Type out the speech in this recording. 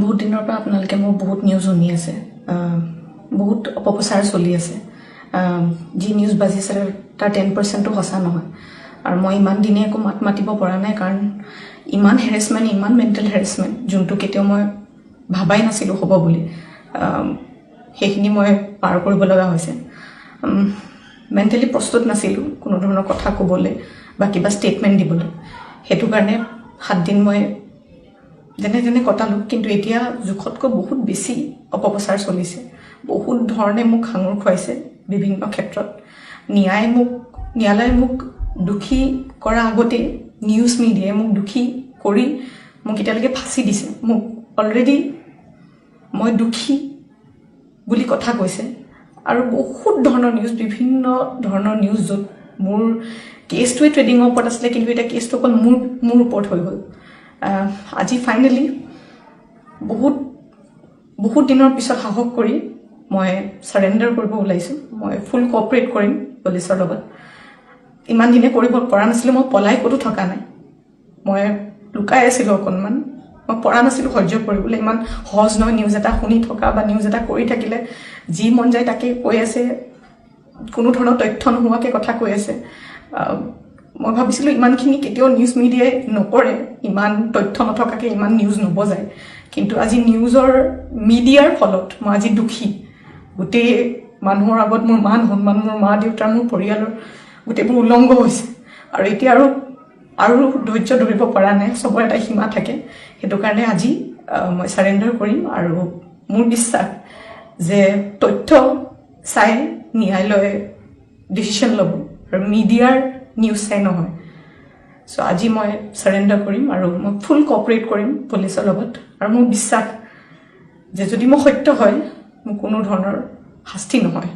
বহুত দিনৰ পৰা আপোনালোকে মোৰ বহুত নিউজ শুনি আছে, বহুত অপপ্ৰচাৰ চলি আছে। যি নিউজ বাজিছে তাৰ 10%ও সঁচা নহয়। আৰু মই ইমান দিনে একো মাত মাতিব পৰা নাই, কাৰণ ইমান হেৰেছমেণ্ট, ইমান মেণ্টেল হেৰেছমেণ্ট, যোনটো কেতিয়াও মই ভাবাই নাছিলোঁ হ'ব বুলি, সেইখিনি মই পাৰ কৰিব লগা হৈছে। মেণ্টেলি প্ৰস্তুত নাছিলোঁ কোনো ধৰণৰ কথা ক'বলৈ বা কিবা ষ্টেটমেণ্ট দিবলৈ। সেইটো কাৰণে 7 দিন মই যেনে তেনে কটালোঁ। কিন্তু এতিয়া জোখতকৈ বহুত বেছি অপপ্ৰচাৰ চলিছে। বহুত ধৰণে মোক সাঙুৰ খুৱাইছে বিভিন্ন ক্ষেত্ৰত। ন্যায়ালয়ে মোক দোষী কৰাৰ আগতে নিউজ মিডিয়াই মোক দোষী কৰি মোক এতিয়ালৈকে ফাঁচি দিছে। মোক অলৰেডি মই দোষী বুলি কথা কৈছে। আৰু বহুত ধৰণৰ নিউজ, বিভিন্ন ধৰণৰ নিউজ, য'ত মোৰ কেছটোৱে ট্ৰেডিঙৰ ওপৰত আছিলে, কিন্তু এতিয়া কেছটো অকল মোৰ ওপৰত হৈ গ'ল। আজি ফাইনেলি বহুত দিনৰ পিছত সাহস কৰি মই ছাৰেণ্ডাৰ কৰিব ওলাইছোঁ। মই ফুল কোঅপাৰেট কৰিম পুলিচৰ লগত। ইমান দিনে কৰিব পৰা নাছিলোঁ। মই পলাই ক'তো থকা নাই, মই লুকাই আছিলোঁ অকণমান। মই পৰা নাছিলোঁ সহ্য কৰিবলৈ। ইমান সহজ নহয় নিউজ এটা শুনি থকা বা নিউজ এটা কৰি থাকিলে। যি মন যায় তাকে কৈ আছে, কোনো ধৰণৰ তথ্য নোহোৱাকৈ কথা কৈ আছে। মই ভাবিছিলোঁ ইমানখিনি কেতিয়াও নিউজ মিডিয়াই নকৰে, ইমান তথ্য নথকাকৈ ইমান নিউজ নবজায়। কিন্তু আজি মিডিয়াৰ ফলত মই আজি দুখী। গোটেই মানুহৰ আগত মোৰ মান সন্মান, মোৰ মা দেউতাৰ, মোৰ পৰিয়ালৰ গোটেইবোৰ উলংঘ হৈছে। আৰু এতিয়া আৰু ধৈৰ্য ধৰিব পৰা নাই। চবৰে এটা সীমা থাকে। সেইটো কাৰণে আজি মই ছাৰেণ্ডাৰ কৰিম। আৰু মোৰ বিশ্বাস যে তথ্য চাই ন্যায়ালয়ে ডিচিশ্যন ল'ব, আৰু মিডিয়াৰ নিউজ চাই নহয়। চ' আজি মই ছাৰেণ্ডাৰ কৰিম আৰু মই ফুল কোঅপাৰেট কৰিম পুলিচৰ লগত। আৰু মোৰ বিশ্বাস যে যদি মই সত্য হয়, মোৰ কোনো ধৰণৰ শাস্তি নহয়।